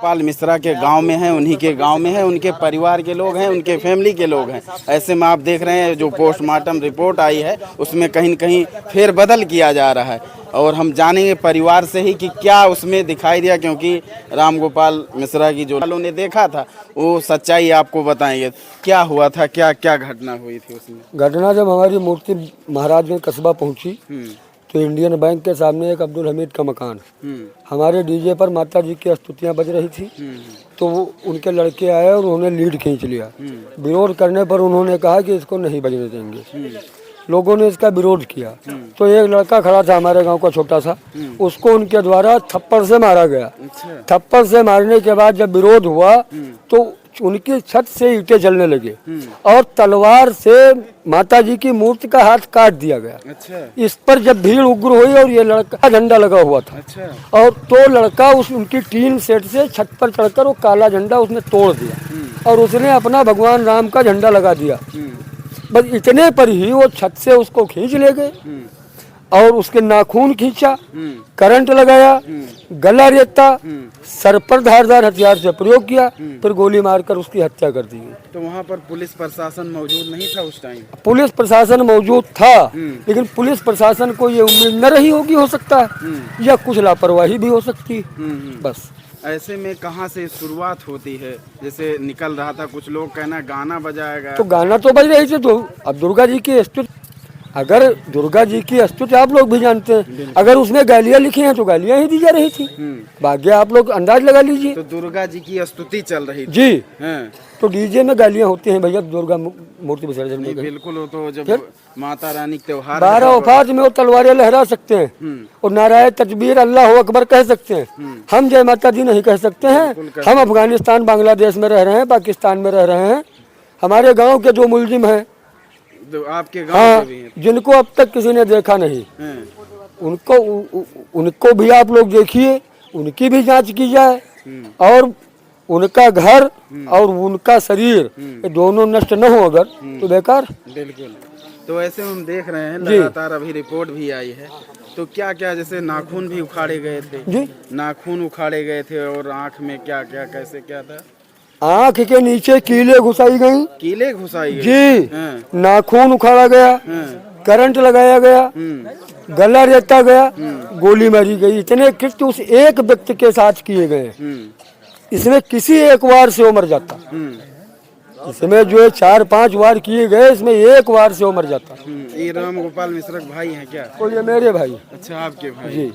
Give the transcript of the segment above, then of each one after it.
गोपाल मिश्रा के गांव में है, उन्हीं के गांव में है, उनके परिवार के लोग हैं, उनके फैमिली के लोग हैं। ऐसे में आप देख रहे हैं जो पोस्टमार्टम रिपोर्ट आई है उसमें कहीं न कहीं फेरबदल किया जा रहा है और हम जानेंगे परिवार से ही कि क्या उसमें दिखाई दिया, क्योंकि राम गोपाल मिश्रा की जो लोगों ने देखा था वो सच्चाई आपको बताएंगे। क्या हुआ था, क्या क्या घटना हुई थी उसमें? घटना जब हमारी मूर्ति महाराजगंज कस्बा पहुंची तो इंडियन बैंक के सामने एक अब्दुल हमीद का मकान, हमारे डीजे पर माता जी की स्तुतियां बज रही थी। तो वो उनके लड़के आए और उन्होंने लीड खींच लिया। विरोध करने पर उन्होंने कहा कि इसको नहीं बजने देंगे। लोगों ने इसका विरोध किया तो एक लड़का खड़ा था हमारे गांव का छोटा सा, उसको उनके द्वारा थप्पड़ से मारा गया। थप्पड़ से मारने के बाद जब विरोध हुआ तो उनकी छत से ईंटें जलने लगे और तलवार से माताजी की मूर्ति का हाथ काट दिया गया। अच्छा। इस पर जब भीड़ उग्र हुई और ये लड़का झंडा लगा हुआ था। अच्छा। और तो लड़का उस उनकी टीन सेट से छत पर चढ़कर वो काला झंडा उसने तोड़ दिया और उसने अपना भगवान राम का झंडा लगा दिया। बस इतने पर ही वो छत से उसको खींच ले गए और उसके नाखून खींचा, करंट लगाया, गला रेता, सर पर धारदार हथियार से प्रयोग किया, फिर गोली मारकर उसकी हत्या कर दी। तो वहाँ पर पुलिस प्रशासन मौजूद नहीं था उस टाइम? पुलिस प्रशासन मौजूद था लेकिन पुलिस प्रशासन को ये उम्मीद न रही होगी, हो सकता है, या कुछ लापरवाही भी हो सकती है। बस ऐसे में कहाँ से शुरुआत होती है? जैसे निकल रहा था, कुछ लोग कहना गाना बजाया गया, तो गाना तो बज रही थी। तो अब दुर्गा जी की स्तुति, अगर दुर्गा जी की स्तुति आप लोग भी जानते हैं, अगर उसमें गालियाँ लिखी हैं तो गालियाँ ही दी जा रही थी। भाग्य आप लोग अंदाज लगा लीजिए। तो दुर्गा जी की स्तुति चल रही थी जी। हैं? तो डीजे में गालियाँ होती हैं भैया दुर्गा मूर्ति विसर्जन में? बिल्कुल। हो तो जब माता रानी के त्योहार 12 औकात में वो तलवारें लहरा सकते हैं और नारायण तकबीर अल्लाह अकबर कह सकते हैं। हम जय माता दी नहीं कह सकते हैं। हम अफगानिस्तान बांग्लादेश में रह रहे हैं, पाकिस्तान में रह रहे हैं। हमारे गाँव के जो मुलजिम हैं, तो आपके गाँव के भी हैं, जिनको अब तक किसी ने देखा नहीं, उनको भी आप लोग देखिए, उनकी भी जांच की जाए और उनका घर और उनका शरीर ये दोनों नष्ट न हो अगर तो बेकार। बिल्कुल। तो ऐसे हम देख रहे हैं लगातार अभी रिपोर्ट भी आई है, तो क्या क्या जैसे नाखून भी उखाड़े गए थे जी, नाखून उखाड़े गए थे और आँख में क्या क्या कैसे क्या था? आँख के नीचे कीले घुसाई गई। कीले घुसाई गई? जी। नाखून उखाड़ा गया, करंट लगाया गया, गला रेता गया, गोली मारी गई। इतने कृत्य उस एक व्यक्ति के साथ किए गए। इसमें किसी एक वार से वो मर जाता। इसमें जो 4-5 वार किए गए, इसमें एक वार से वो मर जाता। ये राम गोपाल मिश्रा भाई हैं क्या? तो ये मेरे भाई। अच्छा, आपके भाई जी।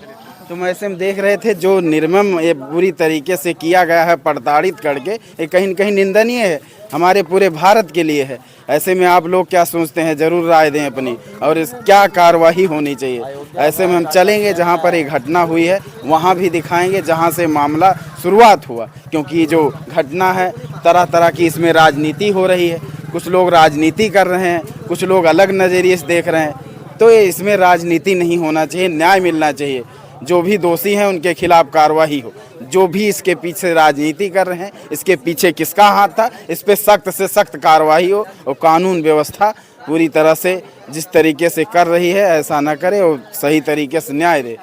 तो हम ऐसे में देख रहे थे जो निर्मम ये बुरी तरीके से किया गया है प्रताड़ित करके, ये कहीं न कहीं निंदनीय है, हमारे पूरे भारत के लिए है। ऐसे में आप लोग क्या सोचते हैं, जरूर राय दें अपनी, और इस क्या कार्रवाई होनी चाहिए। ऐसे में हम चलेंगे जहां पर ये घटना हुई है, वहां भी दिखाएंगे जहां से मामला शुरुआत हुआ, क्योंकि जो घटना है तरह तरह की इसमें राजनीति हो रही है। कुछ लोग राजनीति कर रहे हैं, कुछ लोग अलग नज़रिए से देख रहे हैं। तो ये इसमें राजनीति नहीं होना चाहिए, न्याय मिलना चाहिए। जो भी दोषी हैं उनके खिलाफ कार्रवाई हो। जो भी इसके पीछे राजनीति कर रहे हैं, इसके पीछे किसका हाथ था, इस पे सख्त से सख्त कार्रवाई हो और कानून व्यवस्था पूरी तरह से जिस तरीके से कर रही है ऐसा ना करे और सही तरीके से न्याय दे।